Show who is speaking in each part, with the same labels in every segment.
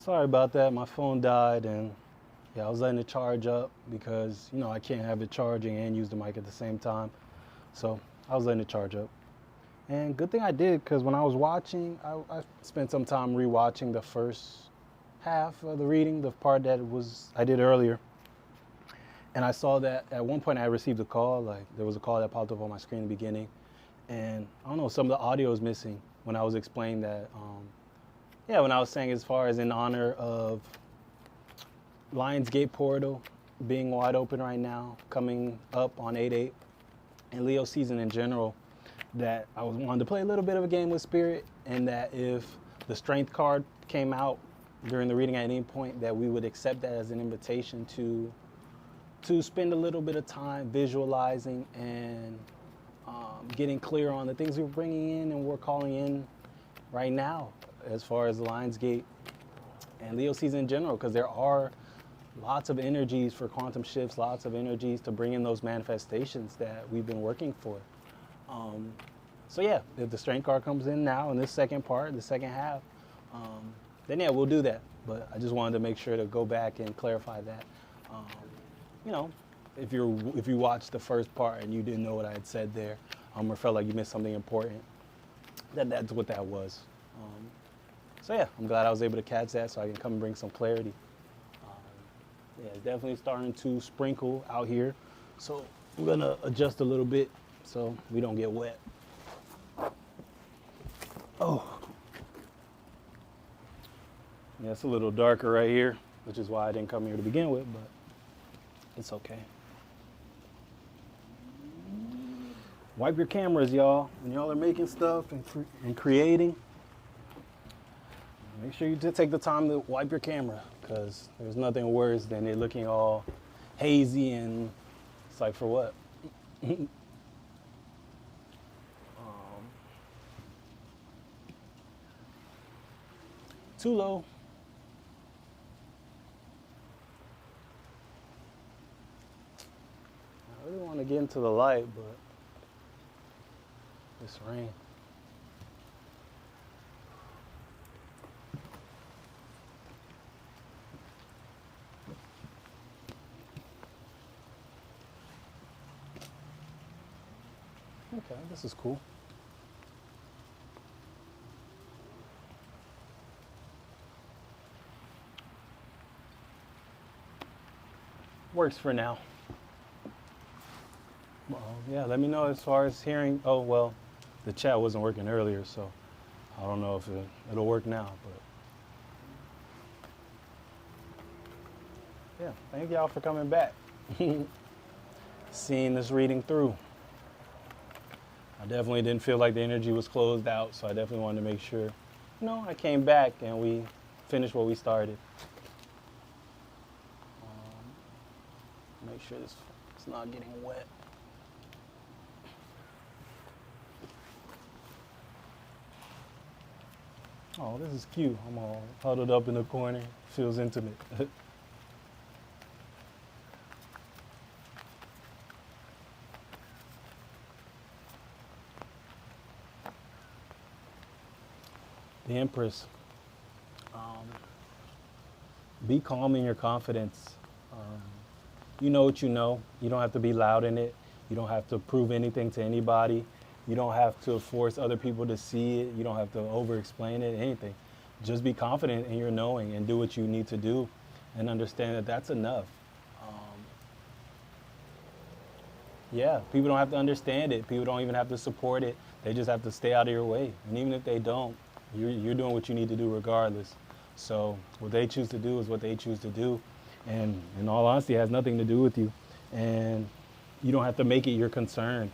Speaker 1: Sorry about that. My phone died, and yeah, I was letting it charge up because I can't have it charging and use the mic at the same time. So I was letting it charge up. And good thing I did because when I was watching, I spent some time rewatching the first half of the reading, the part that was I did earlier. And I saw that at one point I received a call, like there was a call that popped up on my screen in the beginning. And I don't know, some of the audio was missing when I was explaining that. Yeah, when I was saying as far as in honor of Lionsgate portal being wide open right now, coming up on 8/8, and Leo season in general, that I was wanted to play a little bit of a game with Spirit, and that if the strength card came out during the reading at any point, that we would accept that as an invitation to spend a little bit of time visualizing and getting clear on the things we're bringing in and we're calling in right now, as far as the Lionsgate and Leo season in general, because there are lots of energies for quantum shifts, lots of energies to bring in those manifestations that we've been working for. So yeah, if the strength card comes in now in this second part, the second half, then yeah, we'll do that. But I just wanted to make sure to go back and clarify that. Um, you know, if you watched the first part and you didn't know what I had said there, or felt like you missed something important, that's what that was. So yeah, I'm glad I was able to catch that so I can come and bring some clarity. Yeah, it's definitely starting to sprinkle out here. So I'm gonna adjust a little bit so we don't get wet. Oh, yeah, it's a little darker right here, which is why I didn't come here to begin with, but it's okay. Wipe your cameras, y'all. When y'all are making stuff and creating, make sure you take the time to wipe your camera, because there's nothing worse than it looking all hazy and it's like, for what? Too low. I really want to get into the light, but this rain. Okay, this is cool. Works for now. Well, yeah, let me know as far as hearing. Oh, well, the chat wasn't working earlier, so I don't know if it'll work now, but yeah, thank y'all for coming back. Seeing this reading through. I definitely didn't feel like the energy was closed out, so I definitely wanted to make sure, I came back and we finished what we started. Make sure it's not getting wet. Oh, this is cute. I'm all huddled up in the corner. Feels intimate. The Empress. Be calm in your confidence. You know what you know. You don't have to be loud in it. You don't have to prove anything to anybody. You don't have to force other people to see it. You don't have to over-explain it, anything. Just be confident in your knowing and do what you need to do and understand that that's enough. Yeah, people don't have to understand it. People don't even have to support it. They just have to stay out of your way. And even if they don't, you're doing what you need to do regardless. So what they choose to do is what they choose to do. And in all honesty, it has nothing to do with you. And you don't have to make it your concern.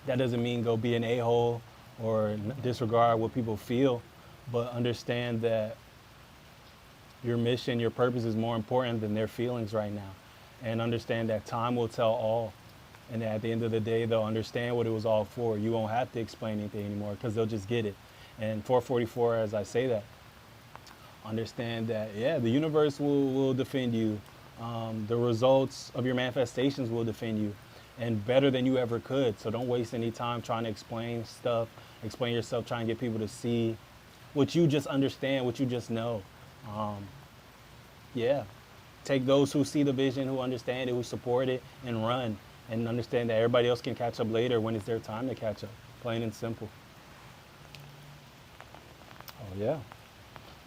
Speaker 1: That doesn't mean go be an a-hole or disregard what people feel, but understand that your mission, your purpose is more important than their feelings right now. And understand that time will tell all. And at the end of the day, they'll understand what it was all for. You won't have to explain anything anymore because they'll just get it. And 444, as I say that, understand that, yeah, the universe will defend you. The results of your manifestations will defend you, and better than you ever could. So don't waste any time trying to explain stuff, explain yourself, trying to get people to see what you just understand, what you just know. Um, yeah, take those who see the vision, who understand it, who support it, and run, and understand that everybody else can catch up later when it's their time to catch up. Plain and simple. Oh yeah,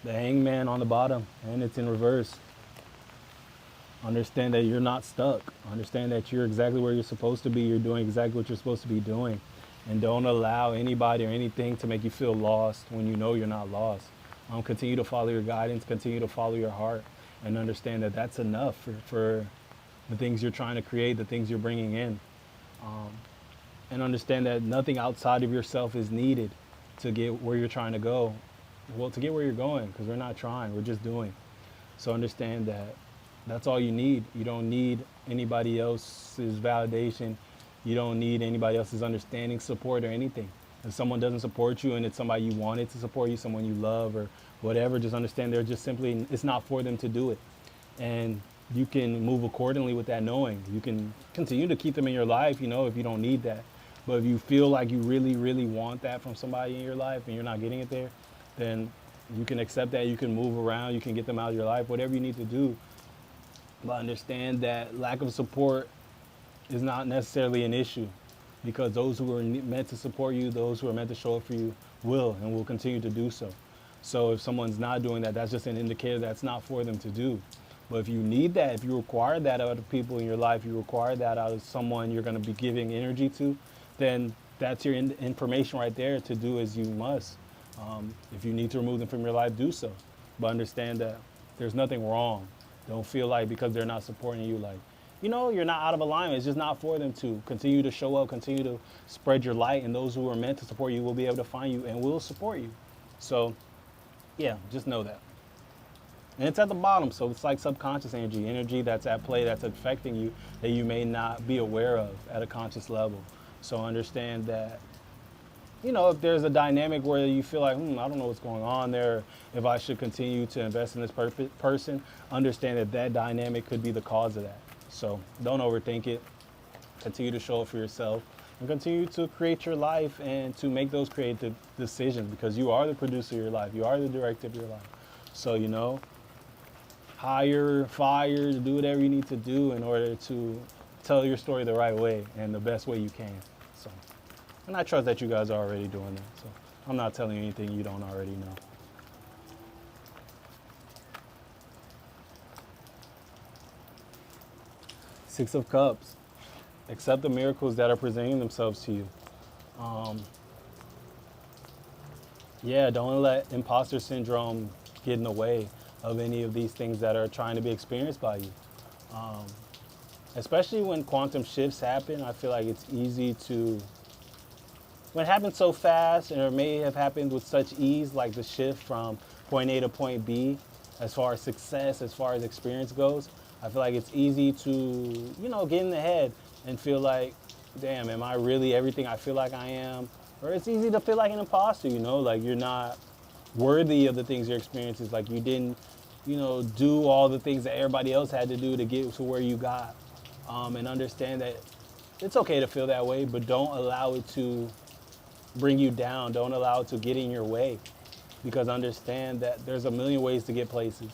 Speaker 1: the hangman on the bottom, and it's in reverse. Understand that you're not stuck. Understand that you're exactly where you're supposed to be. You're doing exactly what you're supposed to be doing. And don't allow anybody or anything to make you feel lost when you know you're not lost. Continue to follow your guidance, continue to follow your heart, and understand that that's enough for the things you're trying to create, the things you're bringing in. Um, and understand that nothing outside of yourself is needed to get where you're trying to go. Well, to get where you're going, because we're not trying, we're just doing. So understand that that's all you need. You don't need anybody else's validation. You don't need anybody else's understanding, support, or anything. If someone doesn't support you and it's somebody you wanted to support you, someone you love or whatever, just understand they're just simply, it's not for them to do it. And you can move accordingly with that knowing. You can continue to keep them in your life, if you don't need that. But if you feel like you really, really want that from somebody in your life and you're not getting it there, then you can accept that. You can move around. You can get them out of your life, whatever you need to do. But understand that lack of support is not necessarily an issue, because those who are meant to support you, those who are meant to show up for you will and will continue to do so. So if someone's not doing that, that's just an indicator that's not for them to do. But if you need that, if you require that out of people in your life, you require that out of someone you're going to be giving energy to, then that's your information right there to do as you must. If you need to remove them from your life, do so. But understand that there's nothing wrong. Don't feel like because they're not supporting you, like, you're not out of alignment. It's just not for them to. Continue to show up, continue to spread your light, and those who are meant to support you will be able to find you and will support you. So, yeah, just know that. And it's at the bottom, so it's like subconscious energy that's at play, that's affecting you, that you may not be aware of at a conscious level. So understand that, if there's a dynamic where you feel like, I don't know what's going on there, if I should continue to invest in this person, understand that that dynamic could be the cause of that. So don't overthink it. Continue to show up for yourself and continue to create your life and to make those creative decisions, because you are the producer of your life. You are the director of your life. So, hire, fire, do whatever you need to do in order to tell your story the right way and the best way you can. So, and I trust that you guys are already doing that. So I'm not telling you anything you don't already know. Six of Cups. Accept the miracles that are presenting themselves to you. Don't let imposter syndrome get in the way of any of these things that are trying to be experienced by you. Especially when quantum shifts happen, I feel like it's easy to, when it happens so fast, and it may have happened with such ease, like the shift from point A to point B, as far as success, as far as experience goes, I feel like it's easy to, get in the head and feel like, damn, am I really everything I feel like I am? Or it's easy to feel like an imposter, like you're not worthy of the things you're experiencing, like you didn't, do all the things that everybody else had to do to get to where you got. And understand that it's okay to feel that way, but don't allow it to bring you down. Don't allow it to get in your way, because understand that there's a million ways to get places,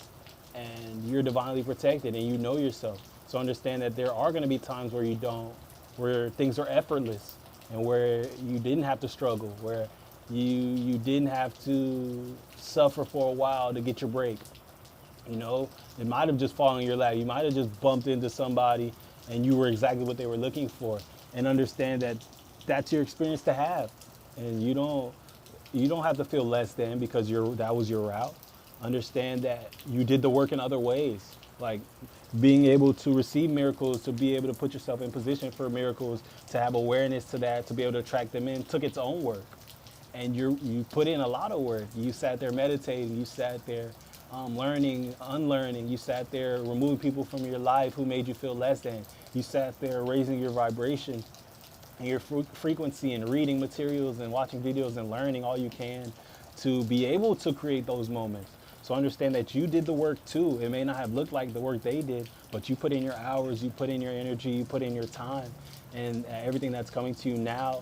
Speaker 1: and you're divinely protected and you know yourself. So understand that there are going to be times where things are effortless, and where you didn't have to struggle, where you didn't have to suffer for a while to get your break. It might have just fallen in your lap. You might have just bumped into somebody and you were exactly what they were looking for. And understand that that's your experience to have. And you don't have to feel less than because that was your route. Understand that you did the work in other ways. Like being able to receive miracles, to be able to put yourself in position for miracles, to have awareness to that, to be able to attract them in, took its own work. And you put in a lot of work. You sat there meditating, you sat there learning, unlearning, you sat there removing people from your life who made you feel less than. You sat there raising your vibration and your frequency and reading materials and watching videos and learning all you can to be able to create those moments. So understand that you did the work too. It may not have looked like the work they did, but you put in your hours, you put in your energy, you put in your time. And everything that's coming to you now,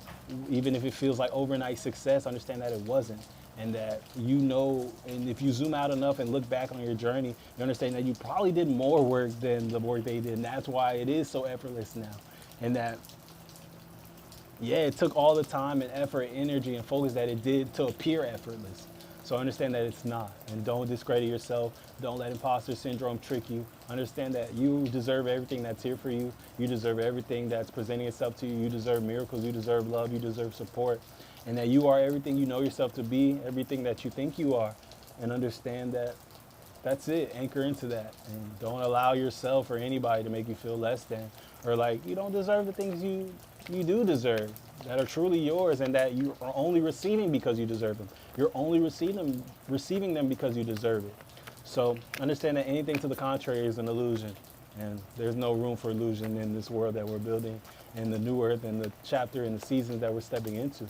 Speaker 1: even if it feels like overnight success, understand that it wasn't. and that you know, and if you zoom out enough and look back on your journey, you understand that you probably did more work than the work they did, and that's why it is so effortless now. And that, yeah, it took all the time and effort, energy, and focus that it did to appear effortless. So understand that it's not, and don't discredit yourself. Don't let imposter syndrome trick you. Understand that you deserve everything that's here for you. You deserve everything that's presenting itself to you. You deserve miracles. You deserve love. You deserve support, and that you are everything you know yourself to be, everything that you think you are, and understand that that's it. Anchor into that, and don't allow yourself or anybody to make you feel less than, or like you don't deserve the things you do deserve, that are truly yours, and that you are only receiving because you deserve them. You're only receiving them because you deserve it. So understand that anything to the contrary is an illusion, and there's no room for illusion in this world that we're building, in the new earth, and the chapter and the seasons that we're stepping into.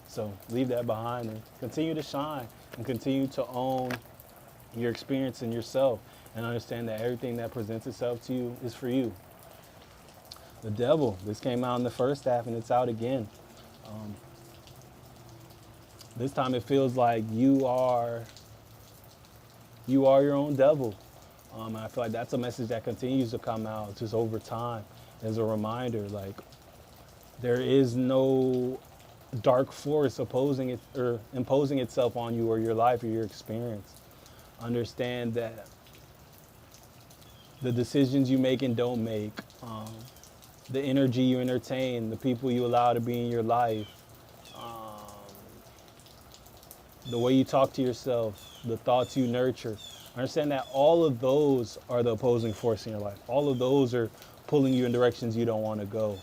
Speaker 1: So leave that behind and continue to shine and continue to own your experience and yourself, and understand that everything that presents itself to you is for you. The devil, this came out in the first half and it's out again. This time it feels like you are your own devil. And I feel like that's a message that continues to come out just over time as a reminder, like there is no dark force opposing it or imposing itself on you or your life or your experience. Understand that the decisions you make and don't make, the energy you entertain, the people you allow to be in your life, the way you talk to yourself, the thoughts you nurture. Understand that all of those are the opposing force in your life. All of those are pulling you in directions you don't want to go.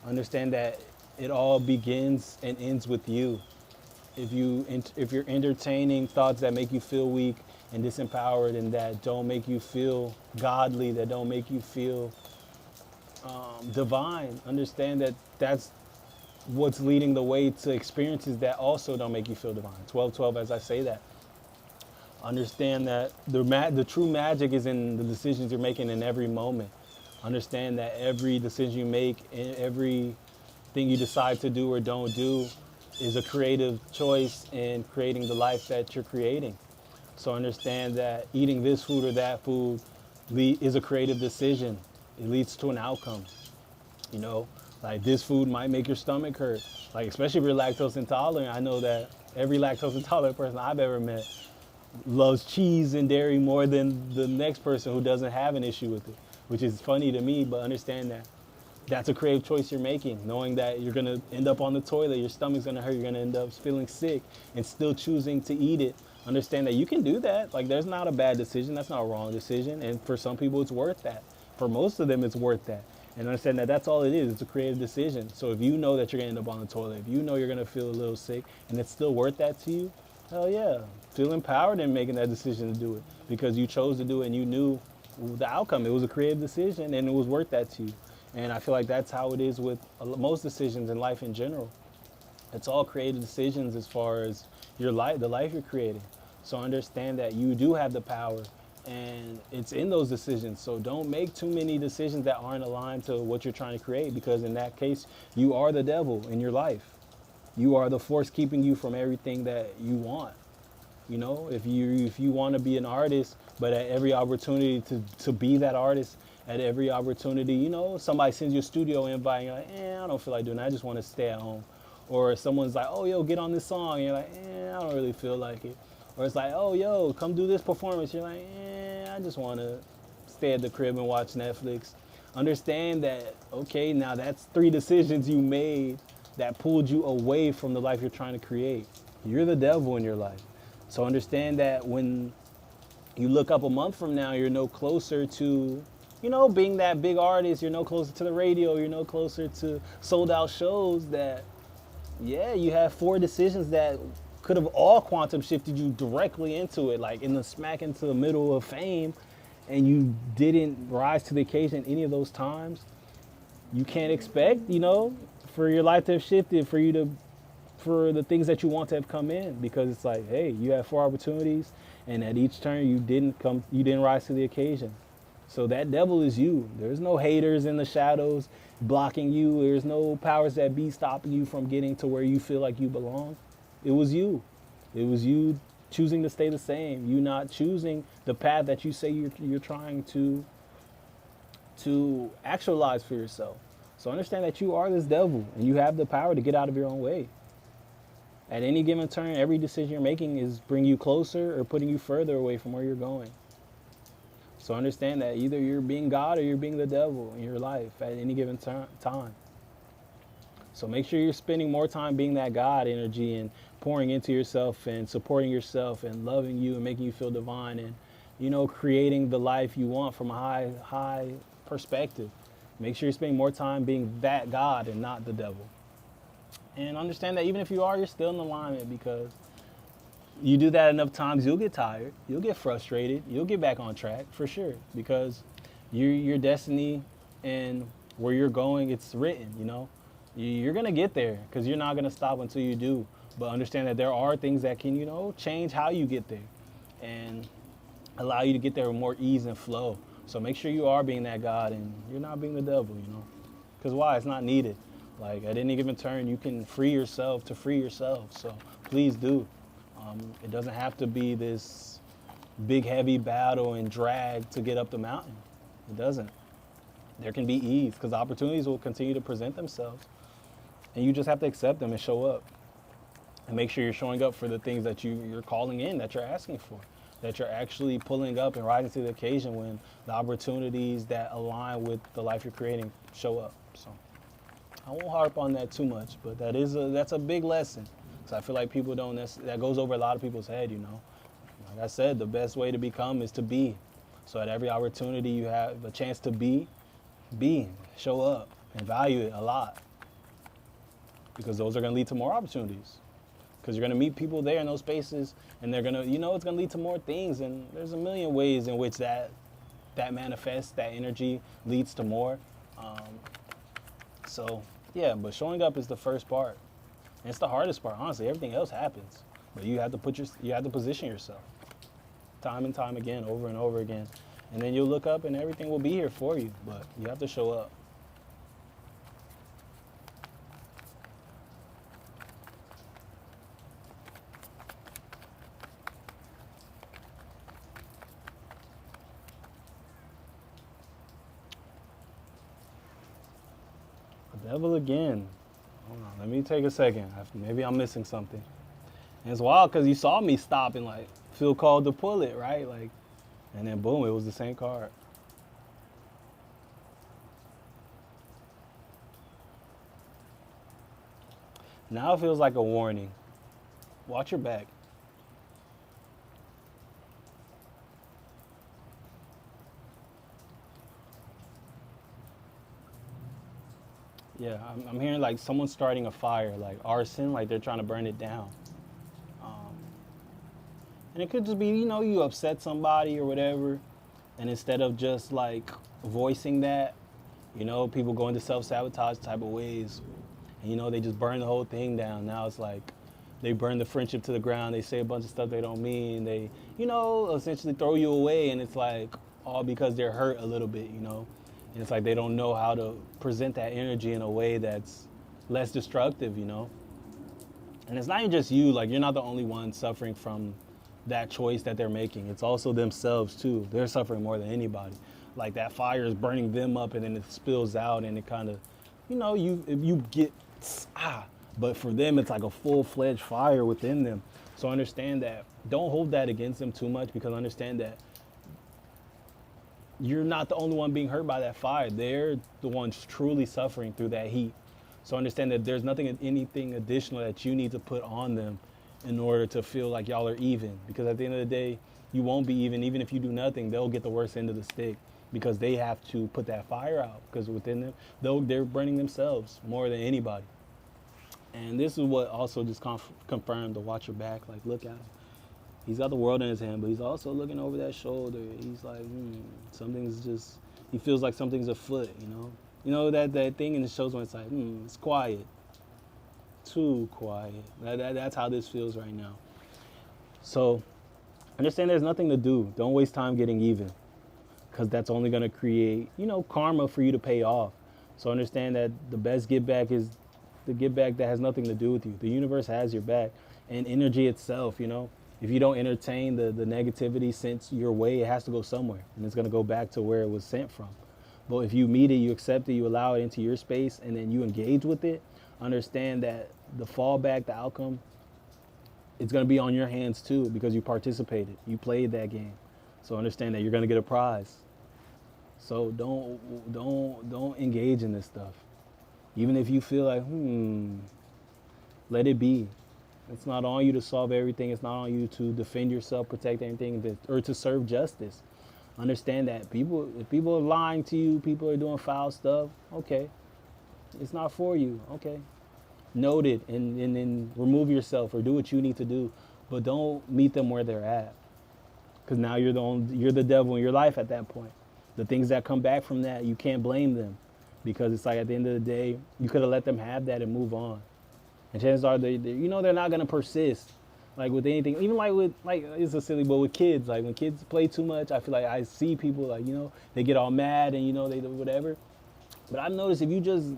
Speaker 1: Understand that it all begins and ends with you. If you're entertaining thoughts that make you feel weak and disempowered, and that don't make you feel godly, that don't make you feel divine, understand that that's what's leading the way to experiences that also don't make you feel divine. 12-12, as I say that. Understand that the true magic is in the decisions you're making in every moment. Understand that every decision you make, everything you decide to do or don't do is a creative choice in creating the life that you're creating. So understand that eating this food or that food is a creative decision. It leads to an outcome. You know, like this food might make your stomach hurt. Like, especially if you're lactose intolerant. I know that every lactose intolerant person I've ever met loves cheese and dairy more than the next person who doesn't have an issue with it, which is funny to me, but understand that that's a creative choice you're making, knowing that you're gonna end up on the toilet, your stomach's gonna hurt, you're gonna end up feeling sick, and still choosing to eat it. Understand that you can do that. Like, there's not a bad decision, that's not a wrong decision, and for some people it's worth that. For most of them it's worth that. And understand that that's all it is, it's a creative decision. So if you know that you're gonna end up on the toilet, if you know you're gonna feel a little sick, and it's still worth that to you, hell yeah. Feel empowered in making that decision to do it, because you chose to do it and you knew the outcome. It was a creative decision and it was worth that to you. And I feel like that's how it is with most decisions in life in general. It's all creative decisions as far as your life, the life you're creating. So understand that you do have the power, and it's in those decisions. So don't make too many decisions that aren't aligned to what you're trying to create, because in that case, you are the devil in your life. You are the force keeping you from everything that you want. You know, if you want to be an artist, but at every opportunity to be that artist, at every opportunity, you know, somebody sends you a studio invite, and you're like, I don't feel like doing that, I just want to stay at home. Or someone's like, oh, yo, get on this song, and you're like, I don't really feel like it. Or it's like, oh, yo, come do this performance. You're like, I just want to stay at the crib and watch Netflix. Understand that, okay, now that's 3 decisions you made that pulled you away from the life you're trying to create. You're the devil in your life. So understand that when you look up a month from now, you're no closer to, you know, being that big artist. You're no closer to the radio. You're no closer to sold out shows. That, yeah, you have 4 decisions that could have all quantum shifted you directly into it, like in the smack into the middle of fame, and you didn't rise to the occasion any of those times. You can't expect, you know, for your life to have shifted, for the things that you want to have come in, because it's like, hey, you have 4 opportunities, and at each turn you didn't rise to the occasion. So that devil is you. There's no haters in the shadows blocking you. There's no powers that be stopping you from getting to where you feel like you belong. It was you. It was you choosing to stay the same. You not choosing the path that you say you're trying to actualize for yourself. So understand that you are this devil and you have the power to get out of your own way. At any given turn, every decision you're making is bringing you closer or putting you further away from where you're going. So understand that either you're being God or you're being the devil in your life at any given time. So make sure you're spending more time being that God energy and pouring into yourself and supporting yourself and loving you and making you feel divine and, creating the life you want from a high perspective. Make sure you're spending more time being that God and not the devil. And understand that even if you are, you're still in alignment, because you do that enough times, you'll get tired, you'll get frustrated, you'll get back on track for sure, because your destiny and where you're going, it's written, You're going to get there because you're not going to stop until you do. But understand that there are things that can, change how you get there and allow you to get there with more ease and flow. So make sure you are being that God and you're not being the devil, Because why? It's not needed. Like at any given turn, you can free yourself to free yourself. So please do. It doesn't have to be this big, heavy battle and drag to get up the mountain. It doesn't. There can be ease because opportunities will continue to present themselves. And you just have to accept them and show up. And make sure you're showing up for the things that you're calling in, that you're asking for, that you're actually pulling up and rising to the occasion when the opportunities that align with the life you're creating show up. So I won't harp on that too much, but that's a big lesson. So I feel like people don't, that goes over a lot of people's head, Like I said, the best way to become is to be. So at every opportunity you have a chance to be, show up and value it a lot. Because those are going to lead to more opportunities. Because you're going to meet people there in those spaces and they're going to, it's going to lead to more things. And there's a million ways in which that manifests, that energy leads to more. But showing up is the first part. And it's the hardest part, honestly. Everything else happens. But you have to position yourself time and time again, over and over again. And then you'll look up and everything will be here for you. But you have to show up. Devil again. Hold on, let me take a second. Maybe I'm missing something. And it's wild because you saw me stop and feel called to pull it, right? And then boom, it was the same card. Now it feels like a warning. Watch your back. Yeah, I'm hearing someone starting a fire, like arson, like they're trying to burn it down. And it could just be, you upset somebody or whatever. And instead of just voicing that, people go into self-sabotage type of ways. And, they just burn the whole thing down. Now it's they burn the friendship to the ground. They say a bunch of stuff they don't mean. They, essentially throw you away. And it's all because they're hurt a little bit, And it's they don't know how to present that energy in a way that's less destructive, And it's not even just you, you're not the only one suffering from that choice that they're making. It's also themselves too. They're suffering more than anybody. That fire is burning them up and then it spills out and it kind of, you get, but for them it's a full-fledged fire within them. So understand that. Don't hold that against them too much, because understand that you're not the only one being hurt by that fire. They're the ones truly suffering through that heat. So understand that there's anything additional that you need to put on them in order to feel like y'all are even. Because at the end of the day, you won't be even if you do nothing. They'll get the worst end of the stick because they have to put that fire out, because within them, they're burning themselves more than anybody. And this is what also just confirmed to watch your back. Look at him. He's got the world in his hand, but he's also looking over that shoulder. He's he feels like something's afoot, that thing in the shows when it's it's quiet. Too quiet. That's how this feels right now. So understand there's nothing to do. Don't waste time getting even, because that's only going to create, karma for you to pay off. So understand that the best give back is the give back that has nothing to do with you. The universe has your back. and energy itself, you know. If you don't entertain the negativity sent your way, it has to go somewhere, and it's going to go back to where it was sent from. But if you meet it, you accept it, you allow it into your space, and then you engage with it, understand that the fallback, the outcome, it's going to be on your hands too, because you participated, you played that game. So understand that you're going to get a prize. So don't engage in this stuff. Even if you feel like, let it be. It's not on you to solve everything. It's not on you to defend yourself, protect anything, or to serve justice. Understand that if people are lying to you, people are doing foul stuff, okay. It's not for you, okay. Note it and then remove yourself or do what you need to do. But don't meet them where they're at. Because now you're the devil in your life at that point. The things that come back from that, you can't blame them. Because it's like at the end of the day, you could have let them have that and move on. And chances are they're not gonna persist. Like with anything, even like it's a silly, but with kids, like when kids play too much, I feel like I see people like, they get all mad and they do whatever. But I've noticed if you just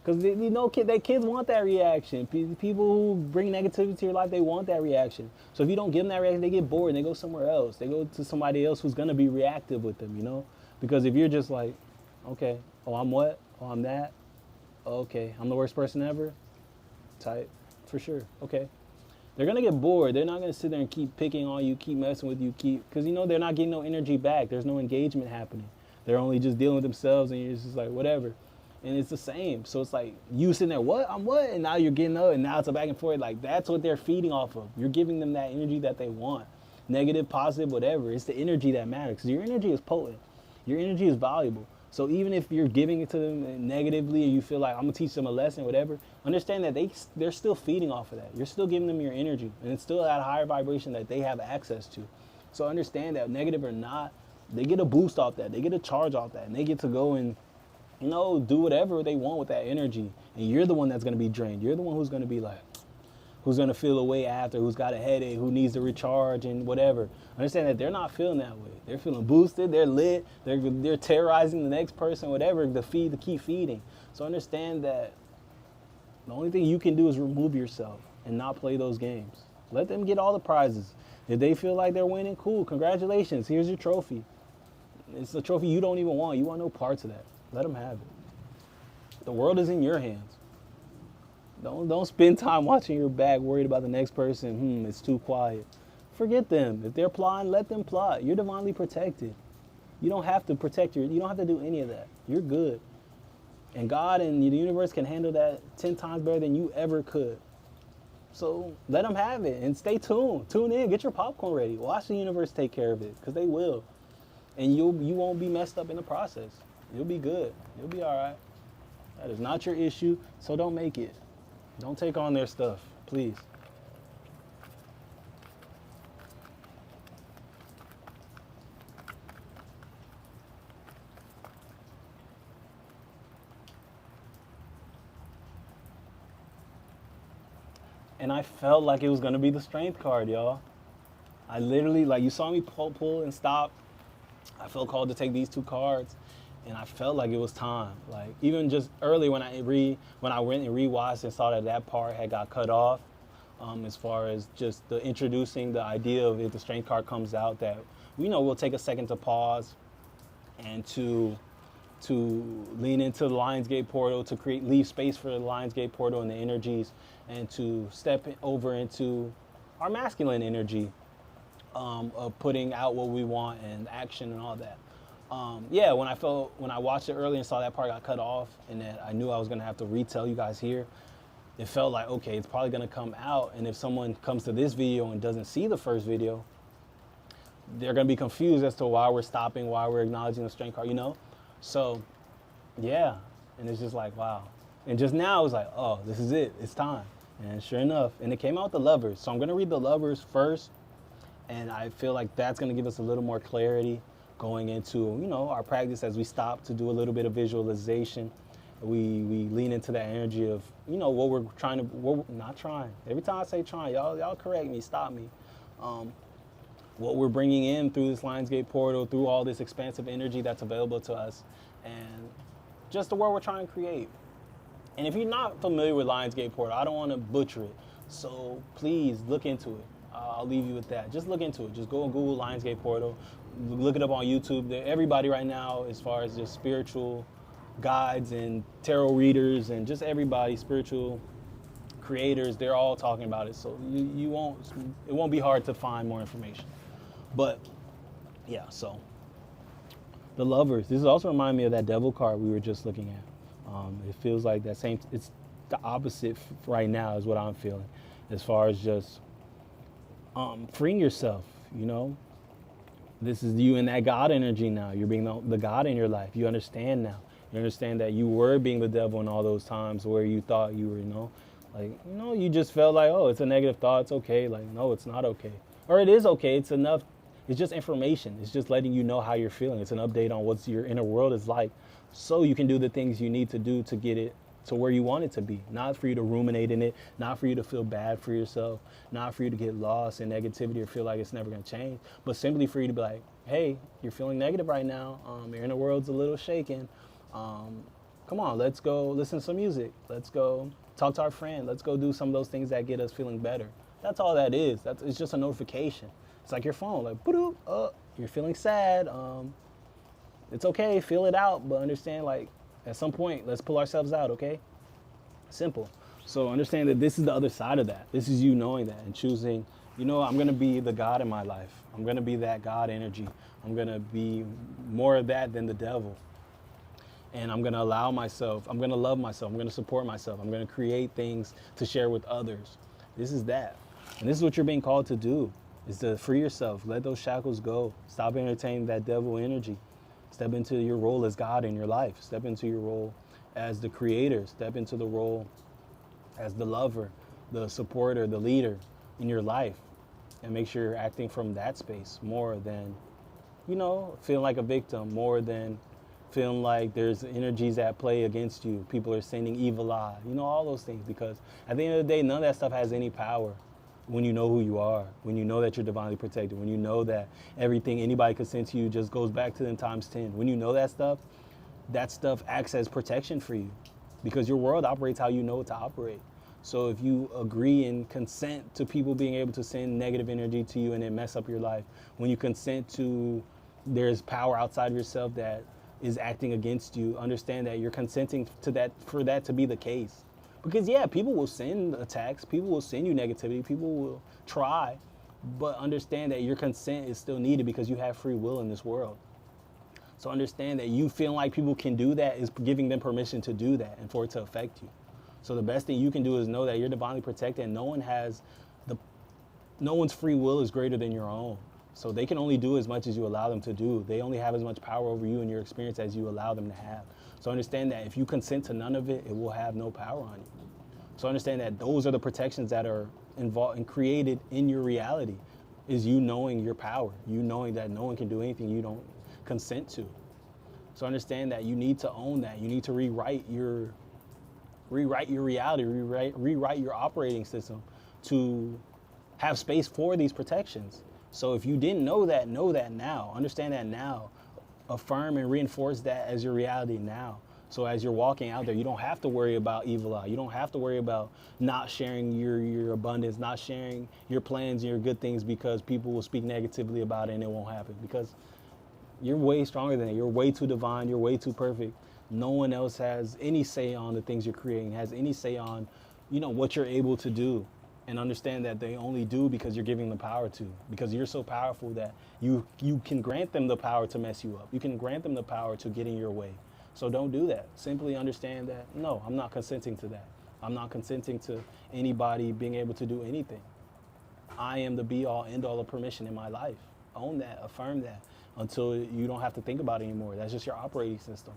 Speaker 1: because kids want that reaction. People who bring negativity to your life, they want that reaction. So if you don't give them that reaction, they get bored and they go somewhere else. They go to somebody else who's gonna be reactive with them, Because if you're just like, okay, oh I'm what? Oh I'm that. Okay, I'm the worst person ever. Type, for sure. Okay, they're gonna get bored. They're not gonna sit there and keep picking on you, keep messing with you, because they're not getting no energy back. There's no engagement happening. They're only just dealing with themselves, and you're just like whatever. And it's the same. So it's like you sitting there, what? I'm what? And now you're getting up, and now it's a back and forth. Like that's what they're feeding off of. You're giving them that energy that they want, negative, positive, whatever. It's the energy that matters. Because your energy is potent. Your energy is valuable. So even if you're giving it to them negatively, and you feel like I'm gonna teach them a lesson, whatever, understand that they're still feeding off of that. You're still giving them your energy, and it's still at a higher vibration that they have access to. So understand that, negative or not, they get a boost off that. They get a charge off that, and they get to go and do whatever they want with that energy. And you're the one that's gonna be drained. You're the one who's gonna be like, who's gonna feel away after, who's got a headache, who needs to recharge and whatever. Understand that they're not feeling that way. They're feeling boosted, they're lit, they're terrorizing the next person, whatever, to keep feeding. So understand that the only thing you can do is remove yourself and not play those games. Let them get all the prizes. If they feel like they're winning, cool, congratulations, here's your trophy. It's a trophy you don't even want. You want no parts of that. Let them have it. The world is in your hands. Don't spend time watching your back, worried about the next person. It's too quiet. Forget them. If they're plotting, let them plot. You're divinely protected. You don't have to you don't have to do any of that. You're good. And God and the universe can handle that 10 times better than you ever could. So let them have it and stay tuned. Tune in, get your popcorn ready. Watch the universe take care of it, because they will. And you won't be messed up in the process. You'll be good. You'll be all right. That is not your issue, so don't make it. Don't take on their stuff, please. And I felt like it was gonna be the strength card, y'all. I literally, like, you saw me pull and stop. I felt called to take these 2 cards, and I felt like it was time. Like even just early when I went and rewatched and saw that part had got cut off, as far as just introducing the idea of if the strength card comes out, that we'll take a second to pause and to lean into the Lionsgate portal, to leave space for the Lionsgate portal and the energies, and to step over into our masculine energy, of putting out what we want and action and all that. When I watched it early and saw that part got cut off, and that I knew I was gonna have to retell you guys here, it felt like, okay, it's probably gonna come out, and if someone comes to this video and doesn't see the first video, they're gonna be confused as to why we're stopping, why we're acknowledging the strength card, So, yeah, and it's just like, wow. And just now it was like, oh, this is it, it's time. And sure enough, and it came out the Lovers. So I'm gonna read the Lovers first, and I feel like that's gonna give us a little more clarity going into, our practice as we stop to do a little bit of visualization. We lean into that energy of, what we're trying to, not trying. Every time I say trying, y'all correct me, stop me. What we're bringing in through this Lionsgate portal, through all this expansive energy that's available to us, and just the world we're trying to create. And if you're not familiar with Lionsgate Portal, I don't want to butcher it. So please look into it. I'll leave you with that. Just look into it. Just go and Google Lionsgate Portal. Look it up on YouTube. Everybody right now, as far as just spiritual guides and tarot readers and just everybody, spiritual creators, they're all talking about it. So it won't be hard to find more information. But yeah, so the Lovers. This also reminds me of that Devil card we were just looking at. It feels like that same. It's the opposite right now is what I'm feeling, as far as just freeing yourself. You know, this is you in that God energy now. You're being the God in your life. You understand now. You understand that you were being the devil in all those times where you thought you were, you just felt like, oh, it's a negative thought. It's okay. Like, no, it's not okay. Or it is okay. It's enough. It's just information. It's just letting you know how you're feeling. It's an update on what your inner world is like, so you can do the things you need to do to get it to where you want it to be. Not for you to ruminate in it, not for you to feel bad for yourself, not for you to get lost in negativity or feel like it's never going to change, but simply for you to be like, hey, you're feeling negative right now. Your inner world's a little shaken. Come on, let's go listen to some music. Let's go talk to our friend. Let's go do some of those things that get us feeling better. That's all that is. It's just a notification. It's like your phone, like, you're feeling sad. It's okay, feel it out, but understand, like, at some point, let's pull ourselves out, okay? Simple. So understand that this is the other side of that. This is you knowing that and choosing, I'm going to be the God in my life. I'm going to be that God energy. I'm going to be more of that than the devil. And I'm going to allow myself, I'm going to love myself, I'm going to support myself, I'm going to create things to share with others. This is that. And this is what you're being called to do, is to free yourself, let those shackles go, stop entertaining that devil energy. Step into your role as God in your life. Step into your role as the creator. Step into the role as the lover, the supporter, the leader in your life. And make sure you're acting from that space more than, feeling like a victim, more than feeling like there's energies at play against you. People are sending evil eye, all those things. Because at the end of the day, none of that stuff has any power. When you know who you are, when you know that you're divinely protected, when you know that everything anybody could send to you just goes back to them times 10. When you know that stuff acts as protection for you, because your world operates how you know it to operate. So if you agree and consent to people being able to send negative energy to you and it mess up your life, when you consent to there's power outside of yourself that is acting against you, understand that you're consenting to that, for that to be the case. Because yeah, people will send attacks, people will send you negativity, people will try, but understand that your consent is still needed because you have free will in this world. So understand that you feeling like people can do that is giving them permission to do that and for it to affect you. So the best thing you can do is know that you're divinely protected and no one's free will is greater than your own. So they can only do as much as you allow them to do. They only have as much power over you and your experience as you allow them to have. So understand that if you consent to none of it, it will have no power on you. So understand that those are the protections that are involved and created in your reality, is you knowing your power, you knowing that no one can do anything you don't consent to. So understand that you need to own that. You need to rewrite your reality, rewrite your operating system to have space for these protections. So if you didn't know that now. Understand that now. Affirm and reinforce that as your reality now. So as you're walking out there, you don't have to worry about evil eye. You don't have to worry about not sharing your abundance, not sharing your plans and your good things because people will speak negatively about it and it won't happen. Because you're way stronger than it. You're way too divine. You're way too perfect. No one else has any say on the things you're creating, has any say on, what you're able to do. And understand that they only do because you're giving them power to. Because you're so powerful that you can grant them the power to mess you up. You can grant them the power to get in your way. So don't do that. Simply understand that, no, I'm not consenting to that. I'm not consenting to anybody being able to do anything. I am the be-all, end-all of permission in my life. Own that, affirm that, until you don't have to think about it anymore. That's just your operating system.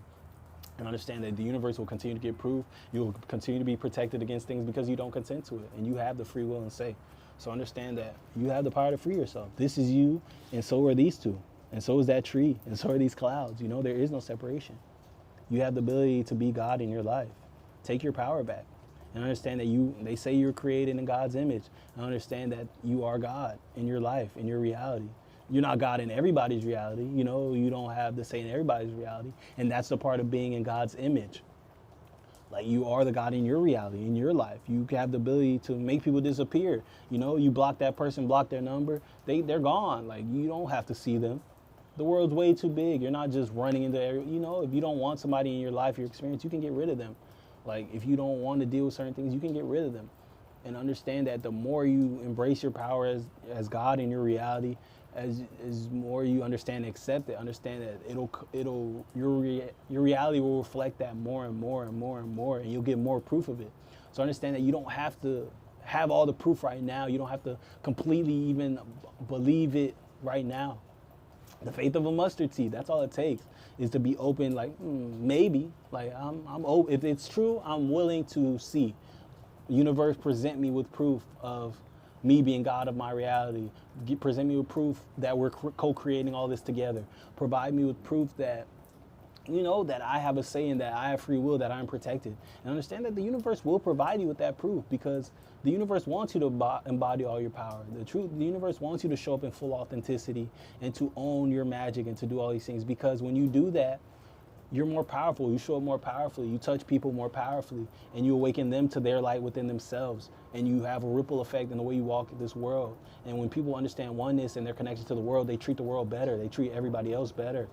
Speaker 1: And understand that the universe will continue to get proof. You will continue to be protected against things because you don't consent to it. And you have the free will and say. So understand that you have the power to free yourself. This is you, and so are these two. And so is that tree, and so are these clouds. There is no separation. You have the ability to be God in your life. Take your power back. And understand that they say you're created in God's image. And understand that you are God in your life, in your reality. You're not God in everybody's reality. You don't have the say in everybody's reality. And that's the part of being in God's image. Like, you are the God in your reality, in your life. You have the ability to make people disappear. You know, you block that person, block their number, they're gone. Like, you don't have to see them. The world's way too big. You're not just running into every, you know, if you don't want somebody in your life, your experience, you can get rid of them. Like, if you don't want to deal with certain things, you can get rid of them. And understand that the more you embrace your power as God in your reality, as more you understand and accept it, understand that your reality will reflect that more and more and more and more, and you'll get more proof of it. So understand that you don't have to have all the proof right now. You don't have to completely even believe it right now. The faith of a mustard seed, that's all it takes, is to be open. Like, maybe, like, I'm open. If it's true, I'm willing to see. The universe present me with proof of me being God of my reality. Present me with proof that we're co-creating all this together. Provide me with proof that, you know, that I have a say in that, I have free will, that I'm protected. And understand that the universe will provide you with that proof, because the universe wants you to embody all your power. The universe wants you to show up in full authenticity and to own your magic and to do all these things, because when you do that, you're more powerful. You show up more powerfully. You touch people more powerfully, and you awaken them to their light within themselves. And you have a ripple effect in the way you walk this world. And when people understand oneness and their connection to the world, they treat the world better. They treat everybody else better,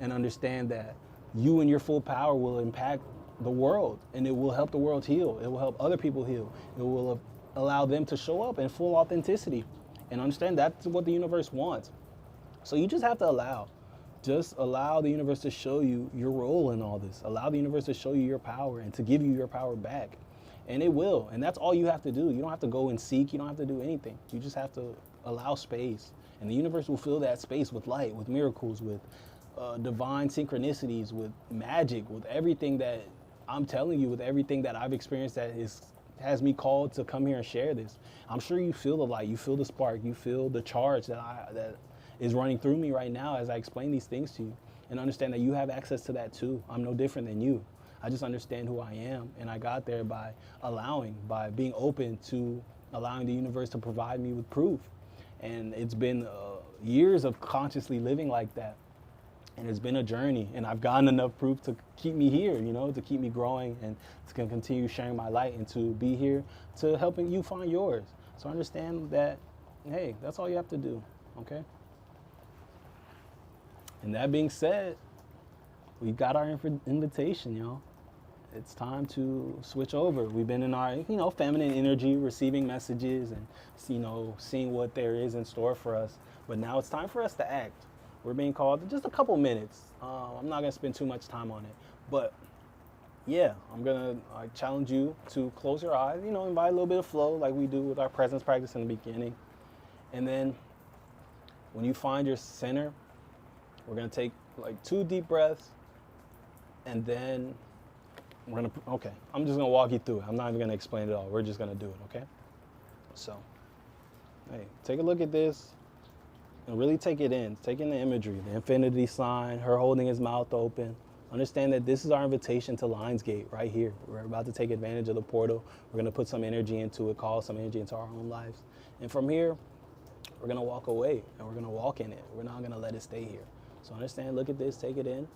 Speaker 1: and understand that you and your full power will impact the world, and it will help the world heal. It will help other people heal. It will allow them to show up in full authenticity, and understand that's what the universe wants. So you just have to allow. Just allow the universe to show you your role in all this. Allow the universe to show you your power and to give you your power back. And it will. And that's all you have to do. You don't have to go and seek. You don't have to do anything. You just have to allow space. And the universe will fill that space with light, with miracles, with divine synchronicities, with magic, with everything that I'm telling you, with everything that I've experienced that has me called to come here and share this. I'm sure you feel the light. You feel the spark. You feel the charge that is running through me right now as I explain these things to you, and understand that you have access to that too. I'm no different than you. I just understand who I am, and I got there by being open to allowing the universe to provide me with proof. And it's been years of consciously living like that, and it's been a journey, and I've gotten enough proof to keep me here, you know, to keep me growing and to continue sharing my light and to be here to helping you find yours. So understand that, hey, that's all you have to do, okay? And that being said, we got our invitation, y'all. It's time to switch over. We've been in our, you know, feminine energy, receiving messages and, you know, seeing what there is in store for us. But now it's time for us to act. We're being called just a couple minutes. I'm not gonna spend too much time on it, but yeah, I'm gonna challenge you to close your eyes, you know, invite a little bit of flow like we do with our presence practice in the beginning. And then when you find your center, we're gonna take like 2 deep breaths, and then I'm just gonna walk you through it. I'm not even gonna explain it all. We're just gonna do it, okay? So, hey, take a look at this and really take it in. Take in the imagery, the infinity sign, her holding his mouth open. Understand that this is our invitation to Lionsgate right here. We're about to take advantage of the portal. We're gonna put some energy into it, call some energy into our own lives. And from here, we're gonna walk away and we're gonna walk in it. We're not gonna let it stay here. So understand, look at this, take it in,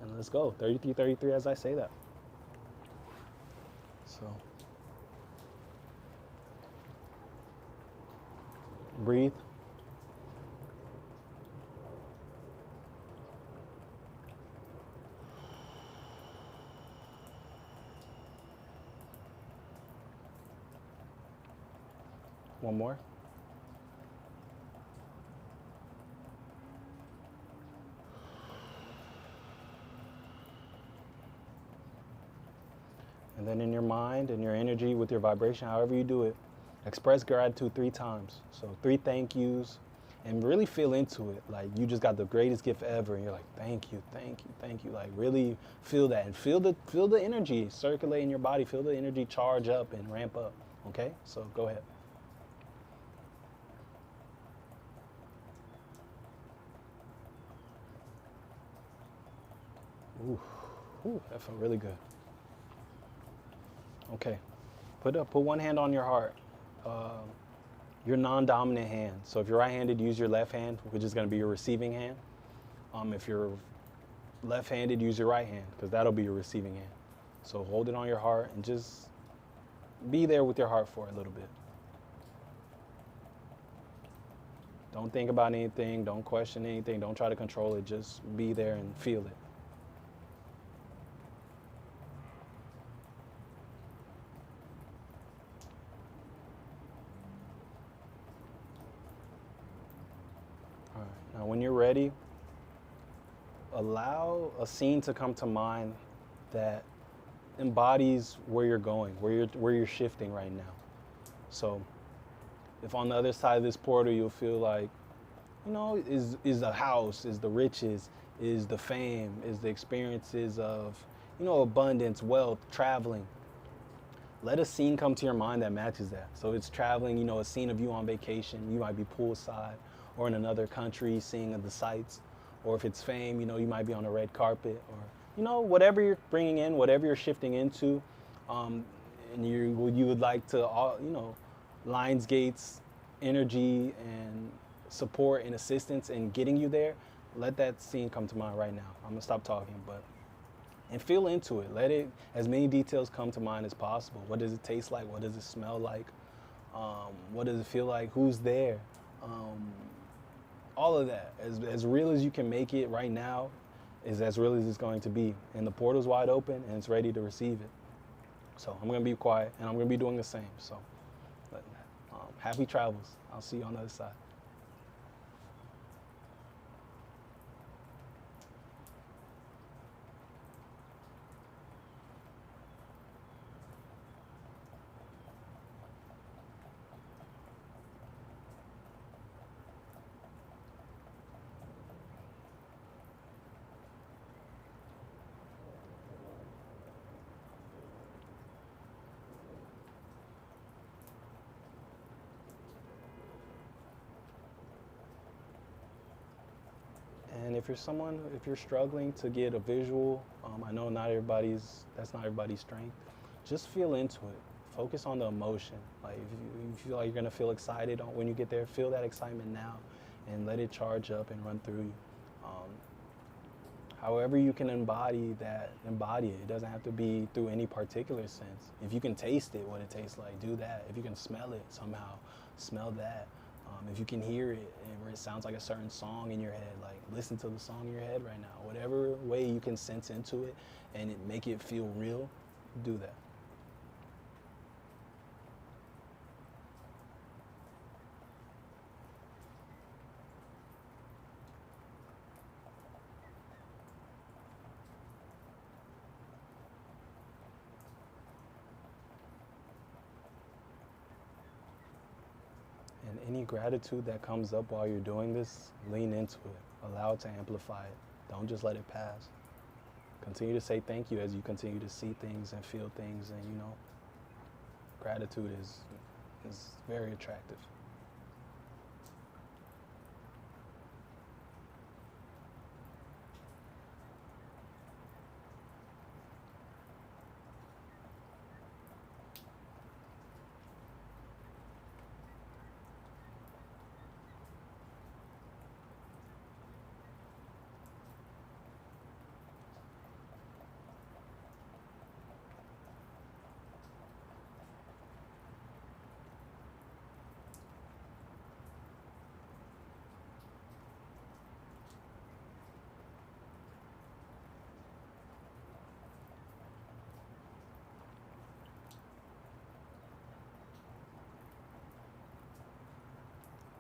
Speaker 1: and let's go. 33, 33 as I say that. So, breathe. One more. And then in your mind and your energy with your vibration, however you do it, express gratitude 3 times. So 3 thank yous, and really feel into it. Like you just got the greatest gift ever, and you're like, thank you, thank you, thank you. Like really feel that, and feel the energy circulate in your body. Feel the energy charge up and ramp up. Okay, so go ahead. Ooh, that felt really good. Okay, put one hand on your heart, your non-dominant hand. So if you're right-handed, use your left hand, which is going to be your receiving hand. If you're left-handed, use your right hand, because that'll be your receiving hand. So hold it on your heart and just be there with your heart for a little bit. Don't think about anything. Don't question anything. Don't try to control it. Just be there and feel it. All right. Now, when you're ready, allow a scene to come to mind that embodies where you're going, where you're shifting right now. So, if on the other side of this portal you'll feel like, is the house, is the riches, is the fame, is the experiences of, abundance, wealth, traveling. Let a scene come to your mind that matches that. So it's traveling, a scene of you on vacation. You might be poolside or in another country seeing the sights. Or if it's fame, you might be on a red carpet or, whatever you're bringing in, whatever you're shifting into. And you would like to, Lionsgate's energy and support and assistance in getting you there, let that scene come to mind right now. I'm gonna stop talking, and feel into it. Let it, as many details come to mind as possible. What does it taste like? What does it smell like? What does it feel like? Who's there? All of that, as real as you can make it right now, is as real as it's going to be. And the portal's wide open and it's ready to receive it. So I'm gonna be quiet and I'm gonna be doing the same. So happy travels. I'll see you on the other side. And if you're struggling to get a visual, I know that's not everybody's strength. Just feel into it. Focus on the emotion. Like if you feel like you're gonna feel excited when you get there, feel that excitement now, and let it charge up and run through you. However you can embody it. It doesn't have to be through any particular sense. If you can taste it, what it tastes like, do that. If you can smell it somehow, smell that. If you can hear it, where it sounds like a certain song in your head, like listen to the song in your head right now. Whatever way you can sense into it and make it feel real, do that. And any gratitude that comes up while you're doing this, lean into it. Allow it to amplify it. Don't just let it pass. Continue to say thank you as you continue to see things and feel things, and gratitude is very attractive.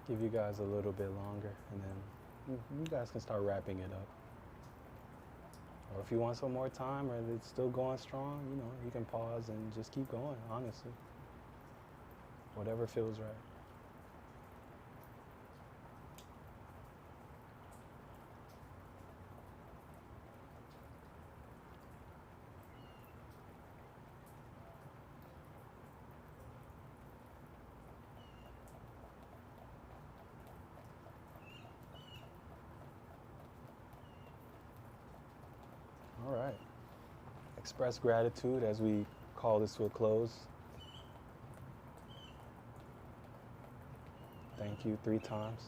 Speaker 1: Give you guys a little bit longer, and then you guys can start wrapping it up. Or if you want some more time, or it's still going strong, you can pause and just keep going, honestly. Whatever feels right. All right. Express gratitude as we call this to a close. Thank you 3 times.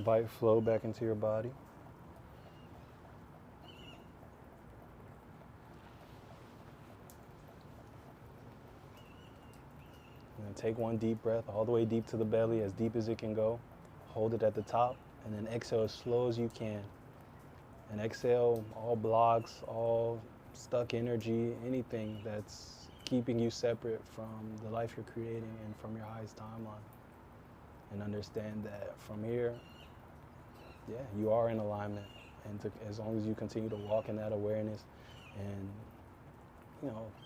Speaker 1: Invite flow back into your body. And then take one deep breath all the way deep to the belly, as deep as it can go. Hold it at the top, and then exhale as slow as you can. And exhale all blocks, all stuck energy, anything that's keeping you separate from the life you're creating and from your highest timeline. And understand that from here, yeah, you are in alignment. And as long as you continue to walk in that awareness and,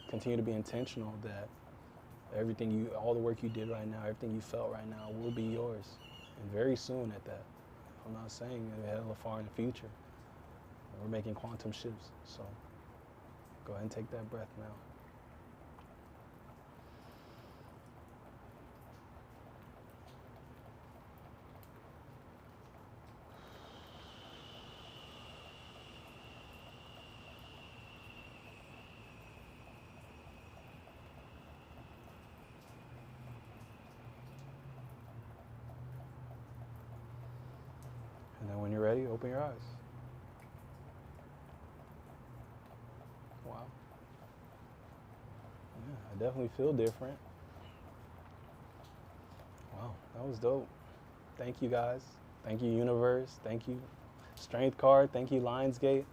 Speaker 1: continue to be intentional that all the work you did right now, everything you felt right now will be yours. And very soon at that. I'm not saying hella far in the future. We're making quantum shifts. So go ahead and take that breath now. And then when you're ready, open your eyes. Wow. Yeah, I definitely feel different. Wow, that was dope. Thank you guys. Thank you, universe. Thank you, Strength Card. Thank you, Lionsgate.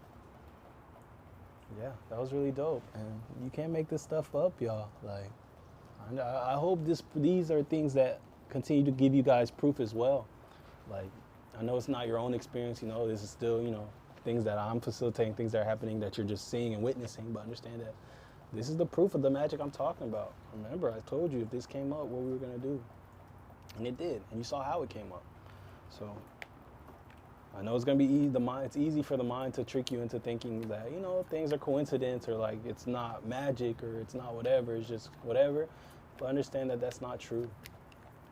Speaker 1: Yeah, that was really dope. And you can't make this stuff up, y'all. Like, I hope these are things that continue to give you guys proof as well. Like, I know it's not your own experience, this is still, things that I'm facilitating, things that are happening that you're just seeing and witnessing, but understand that this is the proof of the magic I'm talking about. Remember, I told you if this came up, what we were gonna do. And it did, and you saw how it came up. So, I know it's gonna be easy, it's easy for the mind to trick you into thinking that, things are coincidence or like it's not magic or it's not whatever, it's just whatever. But understand that that's not true.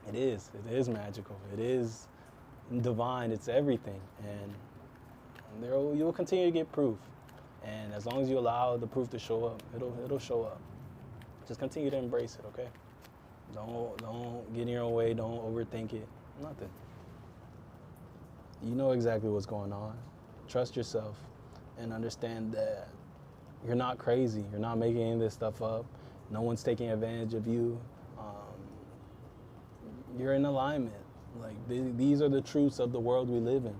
Speaker 1: It is magical. It is divine, it's everything, and you'll continue to get proof. And as long as you allow the proof to show up, it'll show up. Just continue to embrace it, okay? Don't get in your own way. Don't overthink it. Nothing. You know exactly what's going on. Trust yourself, and understand that you're not crazy. You're not making any of this stuff up. No one's taking advantage of you. You're in alignment. Like, these are the truths of the world we live in.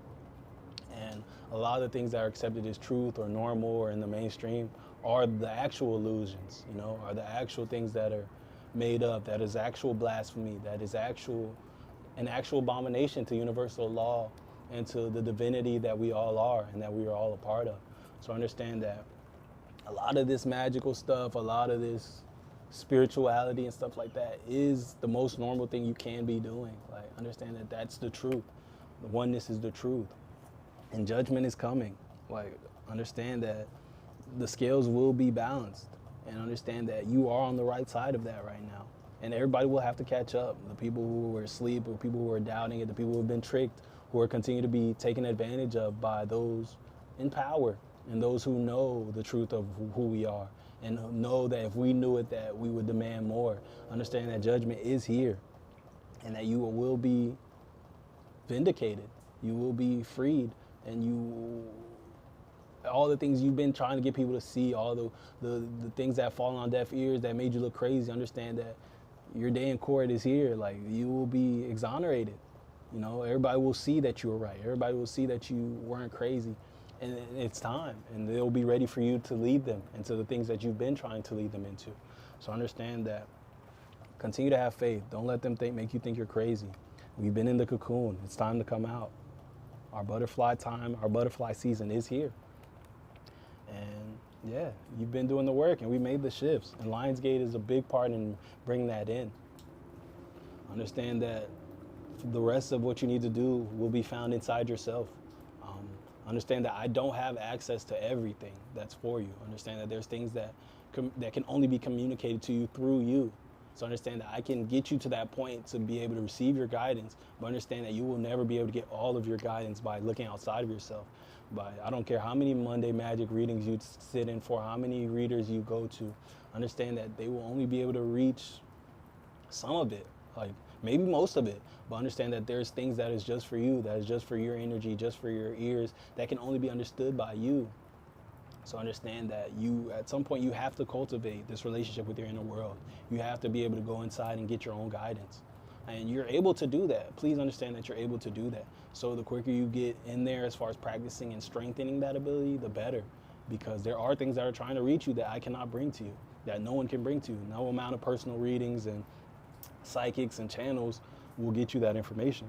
Speaker 1: And a lot of the things that are accepted as truth or normal or in the mainstream are the actual illusions, are the actual things that are made up, that is actual blasphemy, that is an actual abomination to universal law and to the divinity that we all are and that we are all a part of. So understand that a lot of this magical stuff, a lot of this spirituality and stuff like that is the most normal thing you can be doing. Like, understand that that's the truth. The oneness is the truth. And judgment is coming. Like, understand that the scales will be balanced. And understand that you are on the right side of that right now. And everybody will have to catch up. The people who were asleep, or people who are doubting it, the people who have been tricked, who are continuing to be taken advantage of by those in power and those who know the truth of who we are. And know that if we knew it, that we would demand more. Understand that judgment is here and that you will be vindicated. You will be freed, and all the things you've been trying to get people to see, all the things that fall on deaf ears that made you look crazy, understand that your day in court is here. Like, you will be exonerated. Everybody will see that you were right. Everybody will see that you weren't crazy. And it's time, and they'll be ready for you to lead them into the things that you've been trying to lead them into. So understand that. Continue to have faith. Don't let them make you think you're crazy. We've been in the cocoon. It's time to come out. Our butterfly time, our butterfly season is here. And yeah, you've been doing the work, and we made the shifts. And Lionsgate is a big part in bringing that in. Understand that the rest of what you need to do will be found inside yourself. Understand that I don't have access to everything that's for you. Understand that there's things that can only be communicated to you through you. So understand that I can get you to that point to be able to receive your guidance, but understand that you will never be able to get all of your guidance by looking outside of yourself. I don't care how many Monday Magic readings you sit in for, how many readers you go to. Understand that they will only be able to reach some of it. Like, maybe most of it, but understand that there's things that is just for you, that is just for your energy, just for your ears, that can only be understood by you. So understand that you, at some point, you have to cultivate this relationship with your inner world. You have to be able to go inside and get your own guidance. And you're able to do that. Please understand that you're able to do that. So the quicker you get in there as far as practicing and strengthening that ability, the better. Because there are things that are trying to reach you that I cannot bring to you, that no one can bring to you. No amount of personal readings and psychics and channels will get you that information.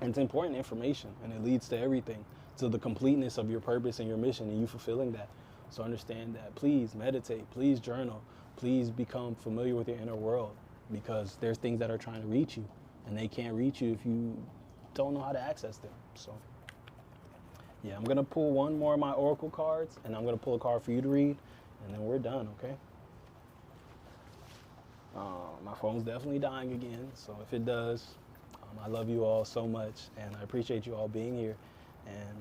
Speaker 1: And it's important information, and it leads to everything, to the completeness of your purpose and your mission and you fulfilling that. So understand that. Please meditate, please journal, please become familiar with your inner world, because there's things that are trying to reach you, and they can't reach you if you don't know how to access them. So yeah, I'm gonna pull one more of my oracle cards, and I'm gonna pull a card for you to read, and then we're done, okay? My phone's definitely dying again, so if it does, I love you all so much, and I appreciate you all being here. And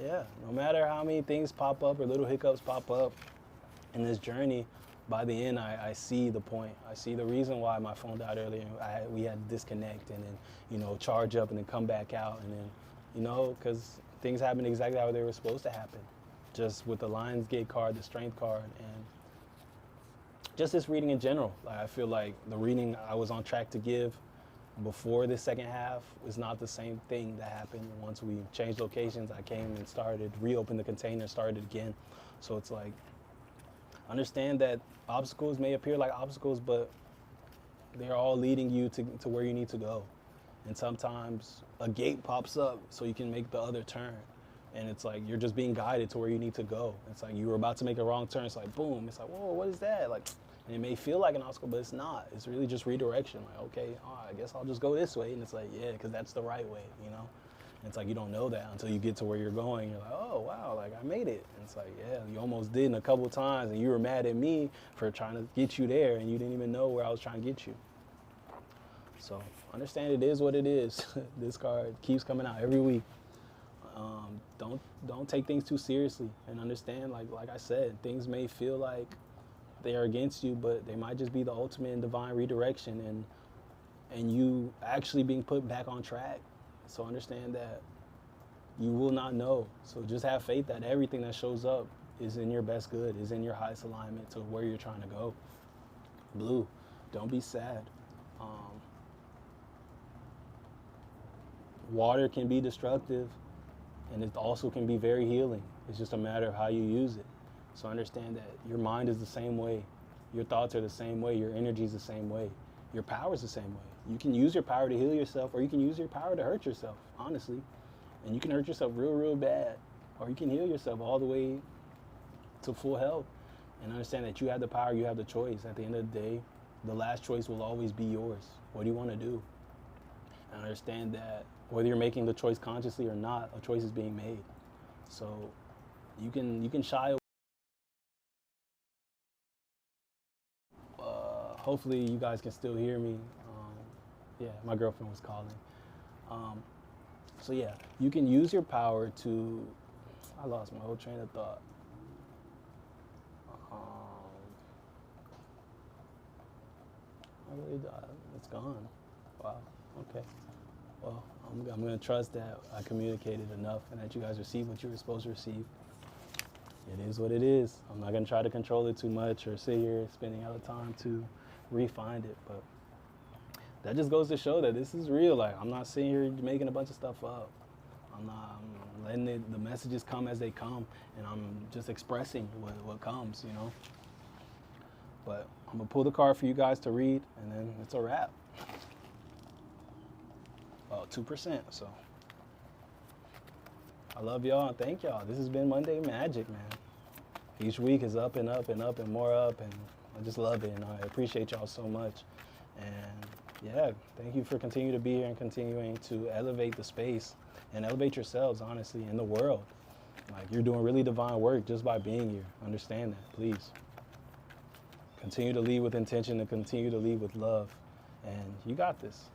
Speaker 1: yeah, no matter how many things pop up or little hiccups pop up in this journey, by the end, I see the point. I see the reason why my phone died earlier. We had to disconnect and then, charge up and then come back out. And then, because things happened exactly how they were supposed to happen. Just with the Lionsgate card, the Strength card, and just this reading in general. Like, I feel like the reading I was on track to give before this second half is not the same thing that happened. Once we changed locations, I came and reopened the container, started again. So it's like, understand that obstacles may appear like obstacles, but they're all leading you to where you need to go. And sometimes a gate pops up so you can make the other turn. And it's like, you're just being guided to where you need to go. It's like you were about to make a wrong turn. It's like, boom. It's like, whoa, what is that? Like, and it may feel like an obstacle, but it's not. It's really just redirection. Like, okay, I guess I'll just go this way. And it's like, yeah, because that's the right way, And it's like, you don't know that until you get to where you're going. You're like, oh, wow, like I made it. And it's like, yeah, you almost did in a couple of times, and you were mad at me for trying to get you there, and you didn't even know where I was trying to get you. So understand it is what it is. This card keeps coming out every week. Don't take things too seriously, and understand, like I said, things may feel like they are against you, but they might just be the ultimate and divine redirection, and you actually being put back on track. So understand that you will not know. So just have faith that everything that shows up is in your best good, is in your highest alignment to where you're trying to go. Blue, don't be sad. Water can be destructive, and it also can be very healing. It's just a matter of how you use it. So understand that your mind is the same way. Your thoughts are the same way. Your energy is the same way. Your power is the same way. You can use your power to heal yourself, or you can use your power to hurt yourself, honestly. And you can hurt yourself real, real bad, or you can heal yourself all the way to full health. And understand that you have the power, you have the choice. At the end of the day, the last choice will always be yours. What do you want to do? And understand that whether you're making the choice consciously or not, a choice is being made. So you can shy away. Hopefully you guys can still hear me. Yeah, my girlfriend was calling. So yeah, you can use your power to, I lost my whole train of thought. It's gone. Wow, okay. Well, I'm gonna trust that I communicated enough and that you guys received what you were supposed to receive. It is what it is. I'm not gonna try to control it too much or sit here spending a lot of time to refine it, but that just goes to show that this is real. Like, I'm not sitting here making a bunch of stuff up. I'm letting the messages come as they come, and I'm just expressing what comes, But I'm gonna pull the card for you guys to read, and then it's a wrap. Well, 2%, so. I love y'all and thank y'all. This has been Monday Magic, man. Each week is up and up and up and more up, and I just love it, and I appreciate y'all so much. And yeah, thank you for continuing to be here and continuing to elevate the space and elevate yourselves, honestly, in the world. Like, you're doing really divine work just by being here. Understand that, please. Continue to lead with intention and continue to lead with love. And you got this.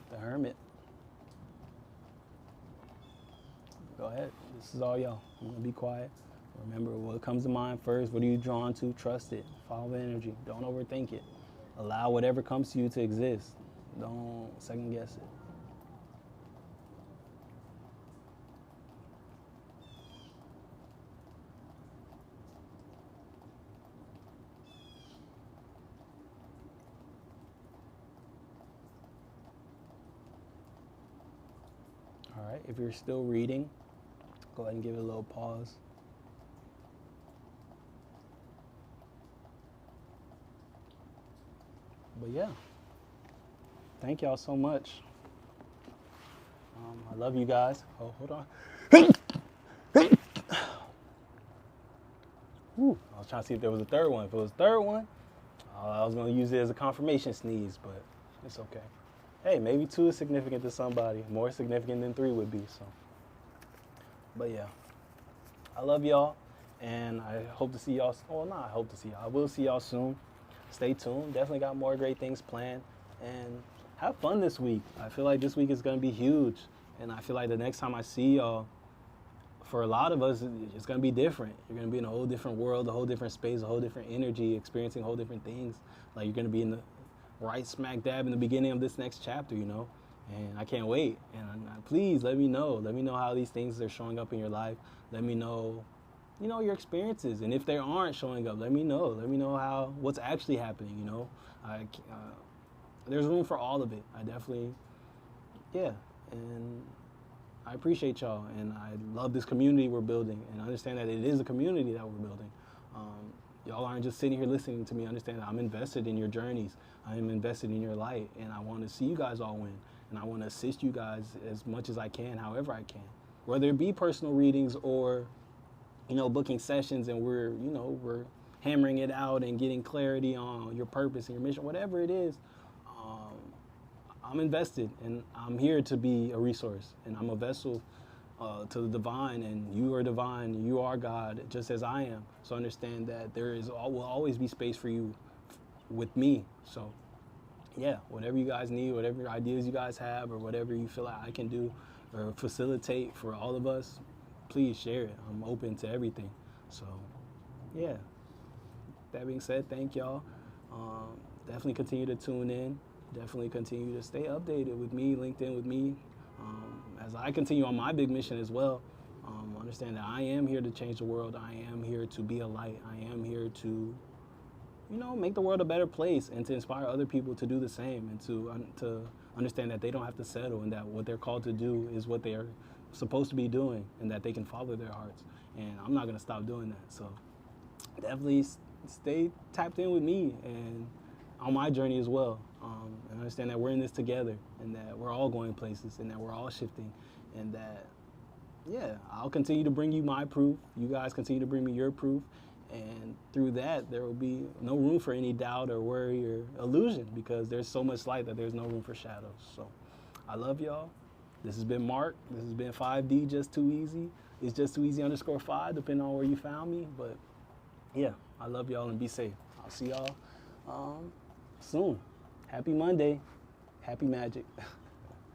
Speaker 1: The Hermit. Go ahead. This is all y'all. I'm gonna be quiet Remember what comes to mind first. What are you drawn to? Trust it. Follow the energy. Don't overthink it. Allow whatever comes to you to exist. Don't second guess it. All right, if you're still reading, go ahead and give it a little pause. But yeah, thank y'all so much. I love you guys. Oh, hold on. Whew. I was trying to see if there was a third one. If it was a third one, I was going to use it as a confirmation sneeze, but it's okay. Hey, maybe 2 is significant to somebody. More significant than 3 would be, so. But yeah, I love y'all, and I hope to see y'all. Well, not I hope to see y'all. I will see y'all soon. Stay tuned. Definitely got more great things planned, and have fun this week. I feel like this week is going to be huge, and I feel like the next time I see y'all, for a lot of us, it's going to be different. You're going to be in a whole different world, a whole different space, a whole different energy, experiencing whole different things. Like, you're going to be in the right smack dab in the beginning of this next chapter, you know? And I can't wait. And please let me know. Let me know how these things are showing up in your life. Let me know, you know, your experiences. And if they aren't showing up, let me know. Let me know how what's actually happening, you know? There's room for all of it. I definitely, yeah. And I appreciate y'all, and I love this community we're building, and understand that it is a community that we're building. Y'all aren't just sitting here listening to me. Understand that I'm invested in your journeys. I am invested in your light, and I want to see you guys all win, and I want to assist you guys as much as I can, however I can, whether it be personal readings or, you know, booking sessions, and we're hammering it out and getting clarity on your purpose and your mission, whatever it is. I'm invested, and I'm here to be a resource, and I'm a vessel to the divine, and you are divine, you are God, just as I am. So understand that will always be space for you with me. So yeah, whatever you guys need, whatever ideas you guys have, or whatever you feel like I can do or facilitate for all of us, please share it. I'm open to everything. So yeah, that being said, thank y'all. Definitely continue to tune in. Definitely continue to stay updated with me, LinkedIn with me, as I continue on my big mission as well. Understand that I am here to change the world. I am here to be a light. I am here to, you know, make the world a better place, and to inspire other people to do the same, and to understand that they don't have to settle, and that what they're called to do is what they are supposed to be doing, and that they can follow their hearts. And I'm not going to stop doing that. So definitely stay tapped in with me and on my journey as well. And understand that we're in this together, and that we're all going places, and that we're all shifting, and that, yeah, I'll continue to bring you my proof. You guys continue to bring me your proof. And through that, there will be no room for any doubt or worry or illusion, because there's so much light that there's no room for shadows. So I love y'all. This has been Mark. This has been 5D Just Too Easy. It's just too easy _5, depending on where you found me. But yeah, I love y'all, and be safe. I'll see y'all soon. Happy Monday. Happy magic.